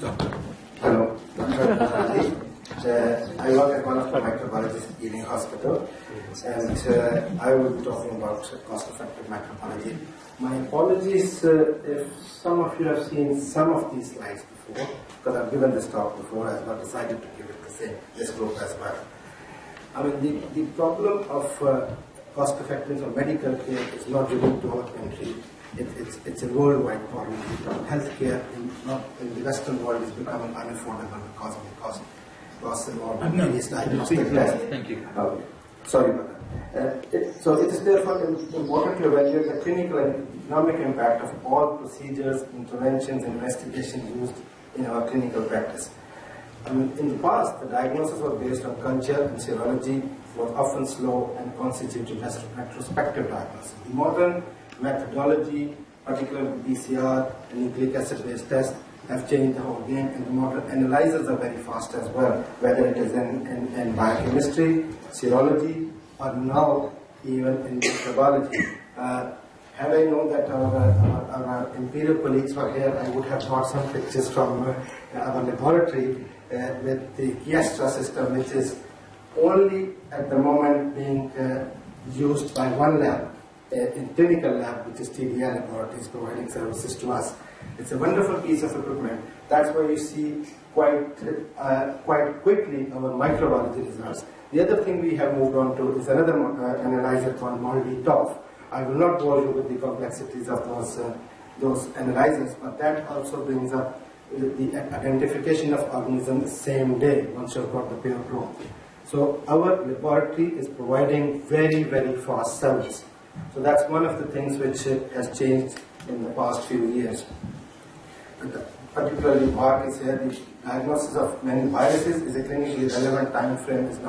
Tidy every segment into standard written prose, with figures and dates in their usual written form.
Doctor. Hello, Dr. Aali. I work at one of the microbiologists at Ealing Hospital, and I will be talking about cost-effective microbiology. My apologies if some of you have seen some of these slides before, because I've given this talk before. I've not decided to give it this group as well. I mean, the problem of cost-effectiveness of medical care is not unique to our country. It's a worldwide problem. Healthcare in the Western world is becoming unaffordable because of the cost involved in various diagnostic tests. Thank you. Sorry about that. So it is therefore important to evaluate the clinical and economic impact of all procedures, interventions, and investigations used in our clinical practice. In the past, the diagnosis was based on culture and serology, was often slow and constituted retrospective diagnosis. The modern methodology, particularly PCR and nucleic acid-based tests, have changed the whole game, and the modern analyzers are very fast as well, whether it is in biochemistry, serology, or now even in microbiology. Had I known that our imperial colleagues were here, I would have brought some pictures from our laboratory with the Kiestra system, which is only at the moment being used by one lab, in clinical lab, which is TBI Laboratories, providing services to us. It's a wonderful piece of equipment. That's why you see quite quickly our microbiology results. The other thing we have moved on to is another analyzer called MALDI-TOF. I will not bore you with the complexities of those analyzers, but that also brings up the identification of organisms same day once you've got the pure probe. So our laboratory is providing very, very fast service. So that's one of the things which has changed in the past few years. Particularly, Mark is here, the diagnosis of many viruses is a clinically relevant time frame is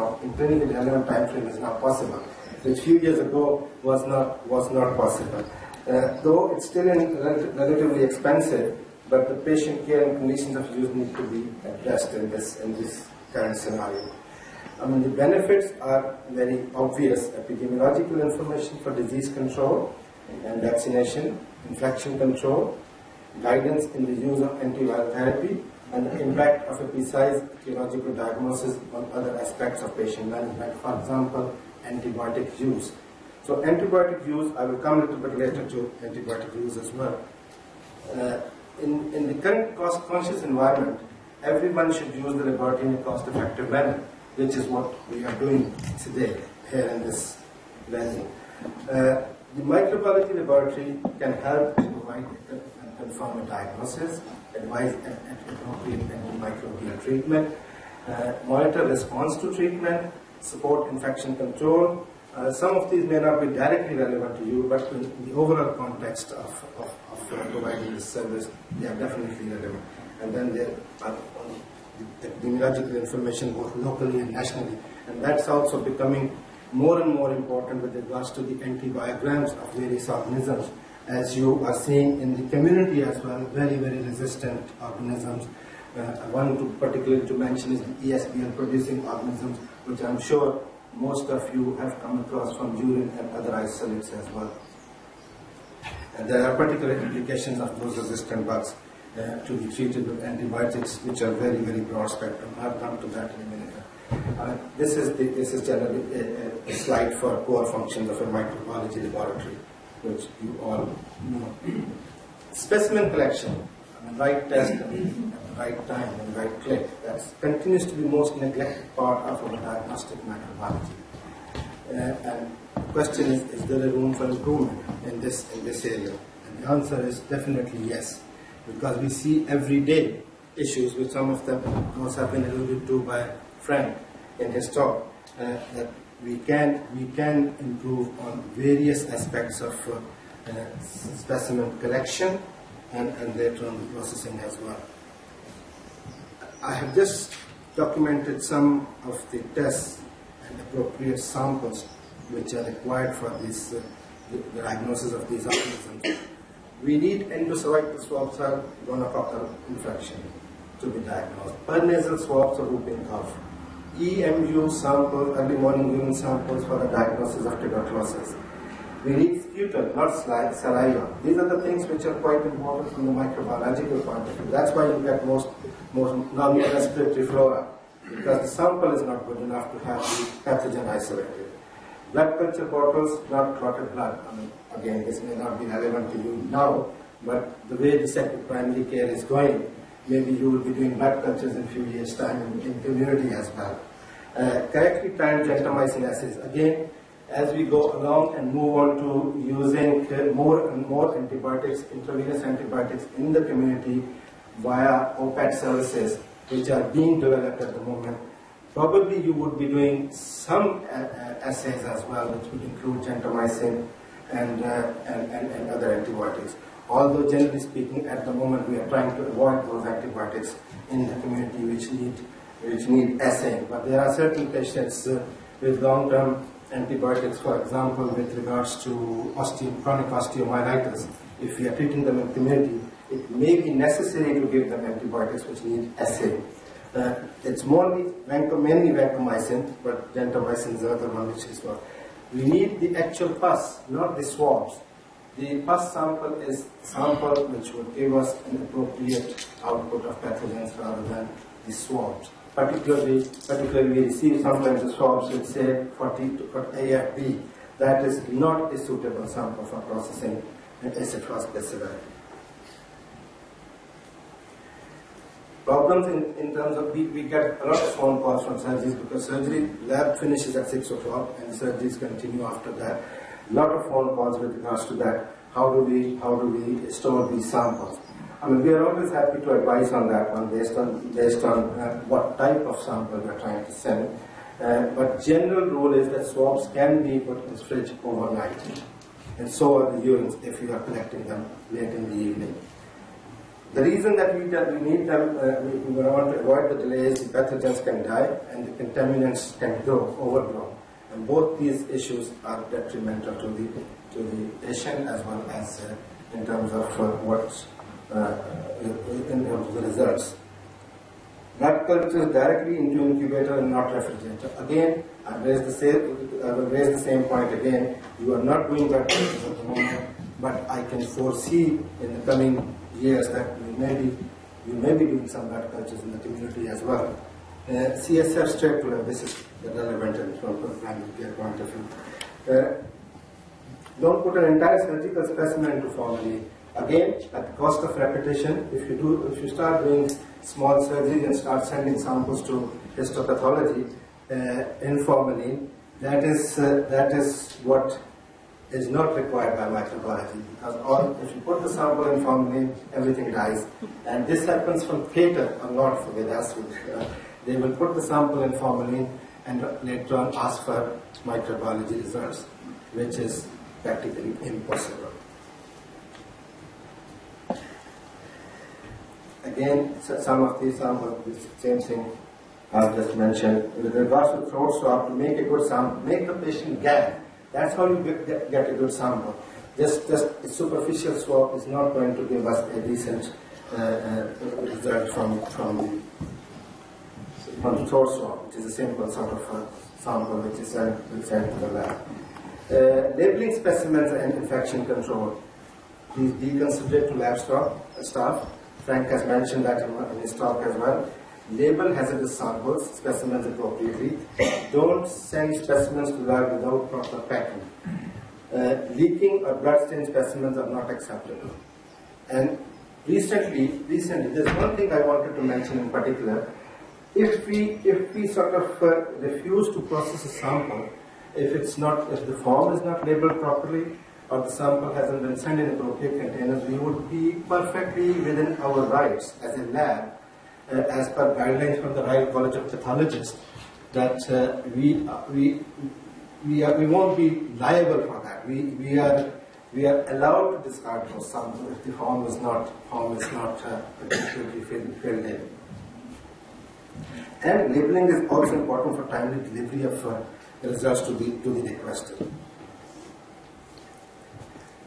now possible, which few years ago was not possible. Though it's still relatively expensive, but the patient care and conditions of use need to be addressed in this current scenario. The benefits are very obvious: epidemiological information for disease control and vaccination, infection control, guidance in the use of antiviral therapy, and the impact of a precise etiological diagnosis on other aspects of patient management, for example, antibiotic use. So antibiotic use, I will come a little bit later to antibiotic use as well. In the current cost-conscious environment, everyone should use the laboratory in a cost-effective manner, which is what we are doing today here in this venue. The microbiology laboratory can help provide and confirm a diagnosis, advise appropriate antimicrobial treatment, monitor response to treatment, support infection control. Some of these may not be directly relevant to you, but in the overall context of providing this service, they are definitely relevant. And then there are epidemiological information both locally and nationally, and that's also becoming more and more important with regards to the antibiograms of various organisms, as you are seeing in the community as well, very, very resistant organisms. One particularly to mention is the ESBL producing organisms, which I'm sure most of you have come across from urine and other isolates as well. And there are particular implications of those resistant bugs to be treated with antibiotics, which are very, very broad spectrum. I'll come to that in a minute. This is generally a slide for core functions of a microbiology laboratory, which you all know. Specimen collection, right test at the right time and right click. That continues to be the most neglected part of our diagnostic microbiology. And the question is there a room for improvement in this area? And the answer is definitely yes, because we see every day issues, with some of them also have been alluded to by Frank in his talk, that we can improve on various aspects of specimen collection and later on the processing as well. I have just documented some of the tests and appropriate samples which are required for this the diagnosis of these organisms. We need endocervical swabs or gonococcal infection to be diagnosed. Paranasal swabs or whooping cough. EMU samples, early morning urine samples for the diagnosis of tuberculosis. We need sputum, not saliva. These are the things which are quite important from the microbiological point of view. That's why you get most normal respiratory flora, because the sample is not good enough to have the pathogen isolated. Blood culture bottles, not clotted blood. I mean, again, this may not be relevant to you now, but the way the sector primary care is going, maybe you will be doing blood cultures in a few years' time in community as well. Correctly timed gentamicin assays. Again, as we go along and move on to using more and more antibiotics, intravenous antibiotics in the community via OPAT services, which are being developed at the moment, probably you would be doing some assays as well, which would include gentamicin and other antibiotics. Although generally speaking, at the moment we are trying to avoid those antibiotics in the community which need assaying. But there are certain patients with long-term antibiotics, for example, with regards to chronic osteomyelitis. If we are treating them in community, it may be necessary to give them antibiotics which need assay. It's mainly vancomycin, but gentamicin is the other one which is what. We need the actual pus, not the swabs. The pus sample is sample which would give us an appropriate output of pathogens rather than the swabs. Particularly we receive sometimes the swabs which say 40 to AFB. That is not a suitable sample for processing acid fast bacilli. Problems in terms of, we get a lot of phone calls from surgeries because surgery lab finishes at 6 o'clock and surgeries continue after that. A lot of phone calls with regards to that. How do we store these samples? I mean, we are always happy to advise on that one based on what type of sample we are trying to send. But general rule is that swabs can be put in the fridge overnight, and so are the urines if you are collecting them late in the evening. The reason that we need them, we want to avoid the delays, the pathogens can die and the contaminants can overgrow. And both these issues are detrimental to the patient as well as in terms of in terms of the results. Blood cultures directly into incubator and not refrigerator. Again, I will raise the same point again. You are not doing blood cultures at the moment, but I can foresee in the coming years that you may be doing some blood cultures in the community as well. CSF straight to lab, this is relevant from a primary care point of view. Don't put an entire surgical specimen into formalin. Again, at the cost of repetition, if you start doing small surgeries and start sending samples to histopathology in formalin, that is what is not required by microbiology, because if you put the sample in formalin, everything dies. And this happens from theatre a lot with us. They will put the sample in formalin and later on ask for microbiology results, which is practically impossible. Again, some of these samples, the same thing I've just mentioned. With regards to throat swab, to make a good sample, make the patient gag. That's how you get a good sample. Just a superficial swab is not going to give us a decent result from the throat swab, which is a simple sort of sample which is sent to the lab. Labeling specimens and infection control. Please be considerate to lab staff. Frank has mentioned that in his talk as well. Label hazardous samples, specimens appropriately. Don't send specimens to lab without proper packing. Leaking or blood-stained specimens are not acceptable. And recently, there's one thing I wanted to mention in particular. If we sort of refuse to process a sample, if the form is not labeled properly, or the sample hasn't been sent in appropriate containers, we would be perfectly within our rights as a lab, as per guidelines from the Royal College of Pathologists, that we won't be liable for that. We are allowed to discard those samples if the form is not completely filled in. And labeling is also important for timely delivery of results to the requester.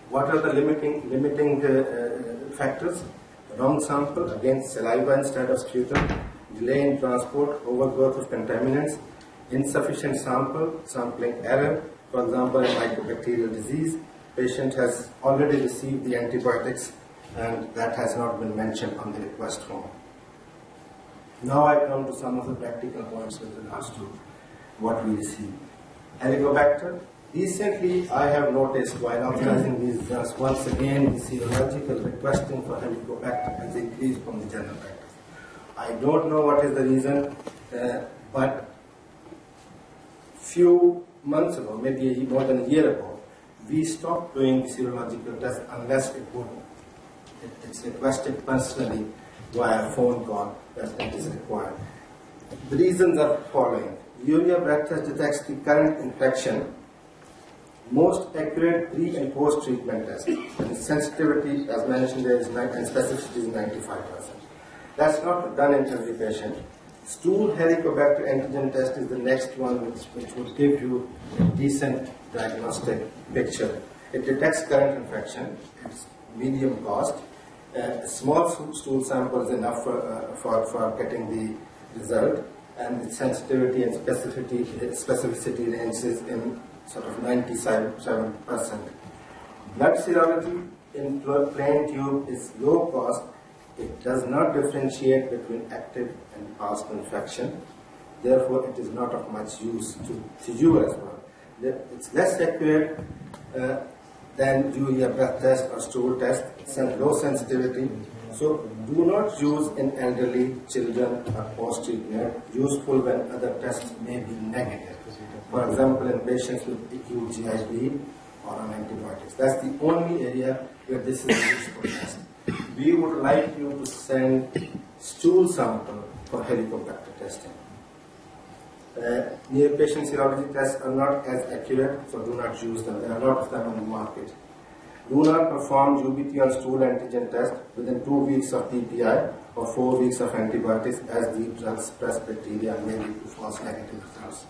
What are the limiting factors? Wrong sample, again saliva instead of sputum, delay in transport, overgrowth of contaminants, insufficient sampling error, for example, in microbacterial disease, Patient has already received the antibiotics and that has not been mentioned on the request form. Now I come to some of the practical points with regards to what we receive. Helicobacter. Recently, I have noticed while authorizing these results, once again, the serological requesting for Helicobacter has increased from the general practice. I don't know what is the reason, but few months ago, maybe more than a year ago, we stopped doing serological tests unless it's requested personally via phone call that it is required. The reasons are following. Urea breath test detects the current infection. Most accurate pre and post treatment test. And sensitivity, as mentioned, there is and specificity is 95%. That's not done in every patient. Stool Helicobacter antigen test is the next one which would give you a decent diagnostic picture. It detects current infection. It's medium cost. A small stool sample is enough for getting the result, and its sensitivity and specificity ranges in sort of 97%. Blood serology in plain tube is low cost. It does not differentiate between active and past infection. Therefore, it is not of much use to you as well. It's less accurate than urea breath test or stool test. It's low sensitivity. So do not use in elderly, children or post-treatment. Useful when other tests may be negative. For example, in patients with acute GIB or on antibiotics. That's the only area where this is a useful test. We would like you to send stool sample for Helicobacter testing. Near patient serology tests are not as accurate, so do not use them. There are a lot of them on the market. Do not perform UBT on stool antigen test within 2 weeks of PPI or 4 weeks of antibiotics, as the drugs suppress bacteria and may lead to false negative results.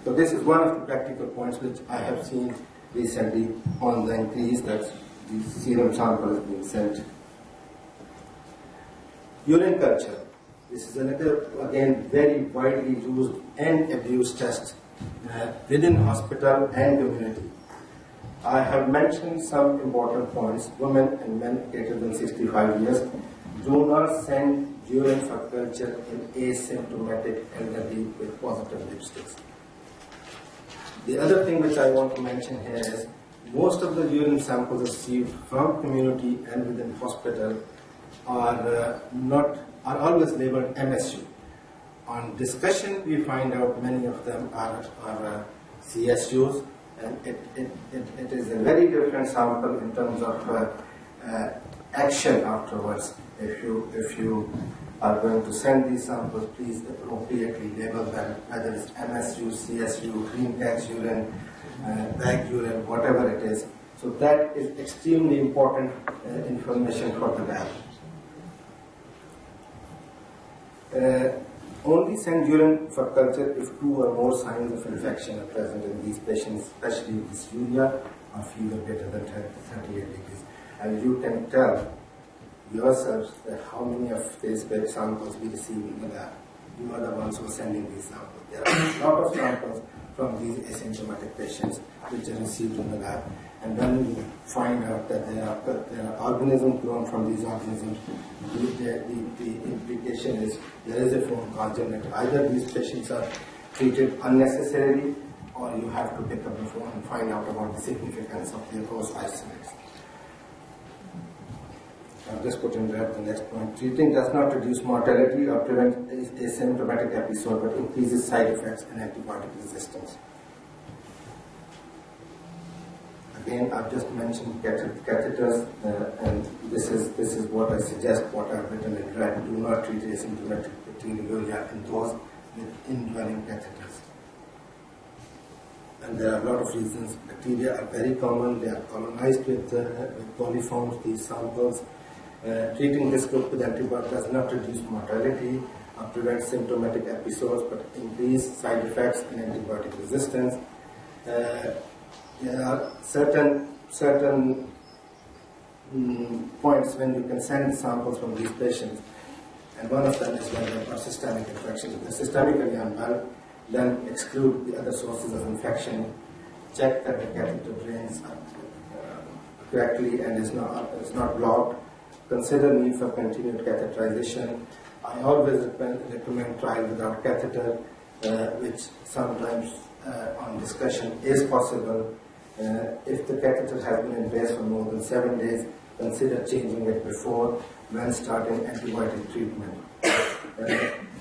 So this is one of the practical points which I have seen recently on the increase that the serum sample is being sent. Urine culture. This is another, again, very widely used and abused test within hospital and community. I have mentioned some important points. Women and men greater than 65 years do not send urine for culture in asymptomatic elderly with positive lipsticks. The other thing which I want to mention here is most of the urine samples received from community and within hospital are always labeled MSU. On discussion, we find out many of them are CSUs, and it is a very different sample in terms of action afterwards. If you are going to send these samples, please appropriately label them, whether it's MSU, CSU, green tax urine, bag urine, whatever it is. So that is extremely important information for the lab. Only send urine for culture if 2 or more signs of infection are present in these patients, especially dysuria or fever greater than 38 degrees. And you can tell yourselves that how many of these samples we receive in the lab. You are the ones who are sending these samples. There are a lot of samples from these asymptomatic patients which are received in the lab. And when you find out that there are organisms grown from these organisms, the implication is there is a phone call generated. Either these patients are treated unnecessarily, or you have to pick up the phone and find out about the significance of their host isolates. I'll just put in red the next point. Treating does not reduce mortality or prevent asymptomatic episode, but increases side effects and antibiotic resistance. Again, I've just mentioned catheters, and this is what I suggest, what I've written in red. Do not treat asymptomatic bacteriuria in those with indwelling catheters. And there are a lot of reasons. Bacteria are very common. They are colonized with coliforms, these samples. Treating this group with antibiotics does not reduce mortality or prevent symptomatic episodes, but increase side effects and antibiotic resistance. There are certain points when you can send samples from these patients, and one of them is when there are systemic infections. If they're systemically unwell, then exclude the other sources of infection. Check that the catheter drains correctly and is not blocked, consider need for continued catheterization. I always recommend trial without catheter, which sometimes on discussion is possible. If the catheter has been in place for more than 7 days, consider changing it before when starting antibiotic treatment.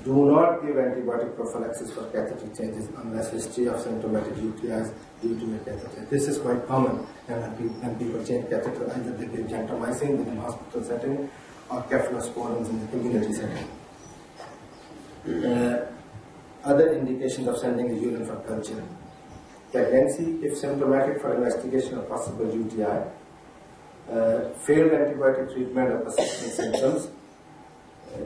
Do not give antibiotic prophylaxis for catheter changes unless history of symptomatic UTIs due to a catheter. This is quite common, and when people change catheter, either they give gentamicin in the hospital setting or cephalosporins in the community setting. Other indications of sending a urine for culture. Pregnancy, if symptomatic, for investigation of possible UTI. Failed antibiotic treatment of persistent symptoms.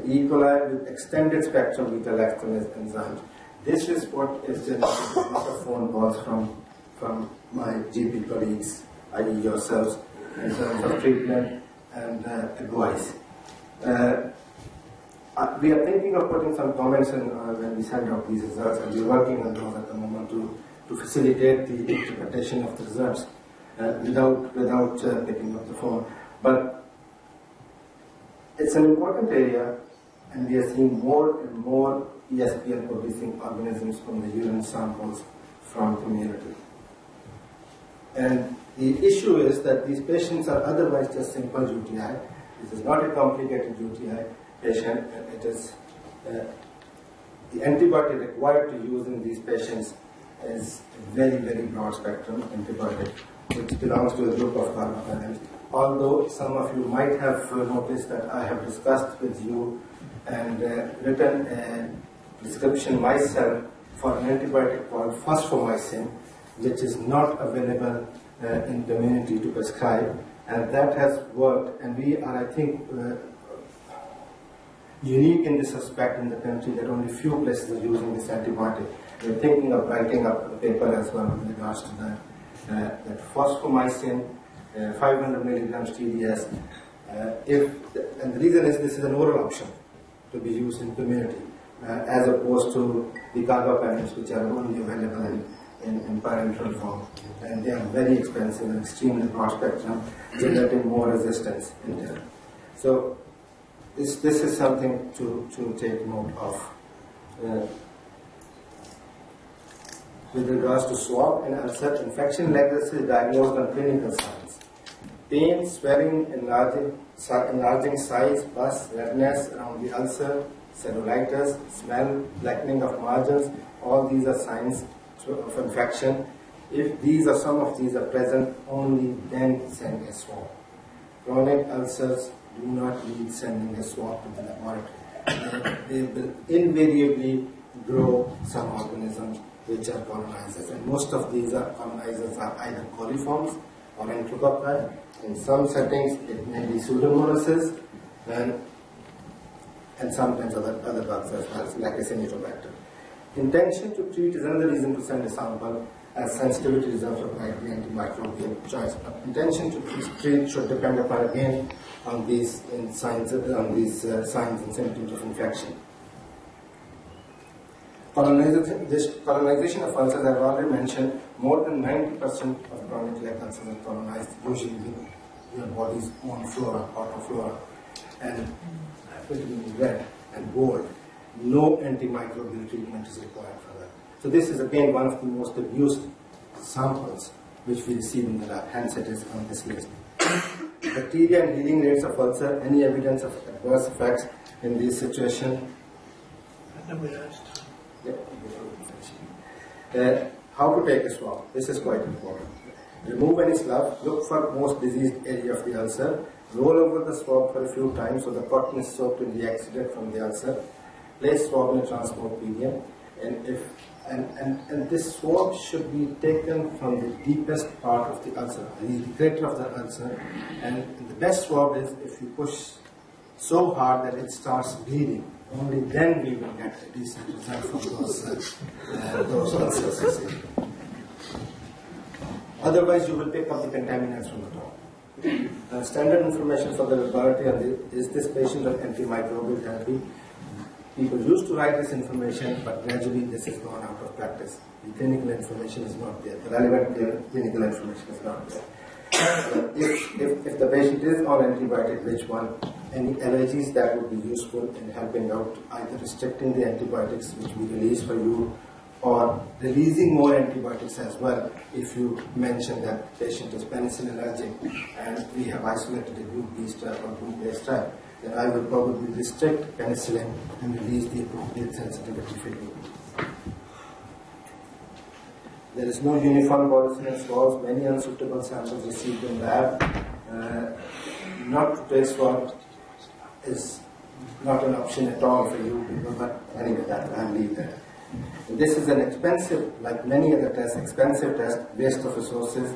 E. coli with extended spectrum beta-lactamase enzymes. This is what is generated a lot of phone calls from my GP colleagues, i.e. yourselves, in terms of treatment and advice. We are thinking of putting some comments in when we send out these results, and we're working on those at the moment to facilitate the interpretation of the results without picking up the phone. But it's an important area, and we are seeing more and more ESBL producing organisms from the urine samples from community. And the issue is that these patients are otherwise just simple UTI. This is not a complicated UTI patient, and it is the antibiotic required to use in these patients is a very, very broad spectrum antibiotic, which belongs to a group of carbapenems. Although some of you might have noticed that I have discussed with you and written a prescription myself for an antibiotic called phosphomycin, which is not available in community to prescribe, and that has worked, and we are, I think, unique in this aspect in the country that only few places are using this antibiotic. We're thinking of writing up a paper as well with regards to that phosphomycin, 500 milligrams TDS. And the reason is this is an oral option to be used in community, as opposed to the carbapenems, which are only available in parenteral form, and they are very expensive and extremely broad spectrum, generating more resistance in there. So this is something to take note of. With regards to SWAB and ulcer, infection legacy is diagnosed on clinical signs. Pain, swelling, enlarging size, pus, redness around the ulcer, cellulitis, smell, blackening of margins, all these are signs of infection. If some of these are present, only then send a SWAB. Chronic ulcers do not need sending a SWAB to the laboratory. They will invariably grow some organisms which are colonizers, and most of these colonizers are either coliforms or enterococci. In some settings, it may be pseudomonas and sometimes other bugs as well, like a Helicobacter. Intention to treat is another reason to send a sample, as sensitivity results of likely antimicrobial choice. But intention to treat should depend upon, again, on these signs and symptoms of infection. Colonization of ulcers, I've already mentioned, more than 90% of chronic leg ulcers are colonized, usually with your body's own flora, autoflora, and vitamin red and gold. No antimicrobial treatment is required for that. So this is again one of the most abused samples which we receive in the lab, hence it is on this list. Bacteria and healing rates of ulcer, any evidence of adverse effects in this situation? How to take a swab. This is quite important. Remove any slug, look for most diseased area of the ulcer, roll over the swab for a few times so the cotton is soaked in the exudate from the ulcer, place swab in a transport medium, and this swab should be taken from the deepest part of the ulcer, the crater of the ulcer, and the best swab is if you push so hard that it starts bleeding. Only then we will get a decent result from those ulcers. Otherwise, you will pick up the contaminants from the top. Standard information for the laboratory is this patient on antimicrobial therapy. People used to write this information, but gradually this has gone out of practice. The clinical information is not there. The relevant clinical information is not there. If the patient is on antibiotic, which one? Any allergies that would be useful in helping out, either restricting the antibiotics which we release for you, or releasing more antibiotics as well. If you mention that patient is penicillin allergic and we have isolated a group B strep or group A strep, then I will probably restrict penicillin and release the appropriate sensitivity for you. There is no uniform policy in SWABs. Many unsuitable samples received in lab. Not to take SWAB is not an option at all for you people, but anyway, I'll leave that. This is an expensive, like many other tests, expensive test, waste of resources.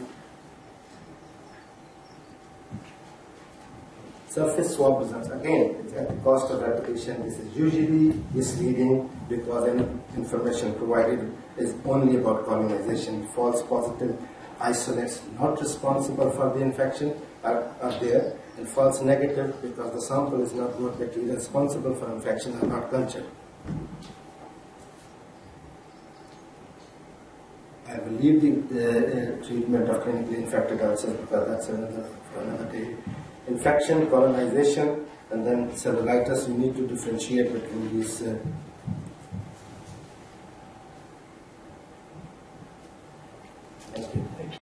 Surface swab results, again, it's at the cost of repetition. This is usually misleading because any information provided is only about colonization. False positive isolates not responsible for the infection are there, and false negative because the sample is not good, bacteria responsible for infection are not cultured. I will leave the treatment of clinically infected ulcers because that's another day. Infection, colonization, and then cellulitis. You need to differentiate between these. Thank you.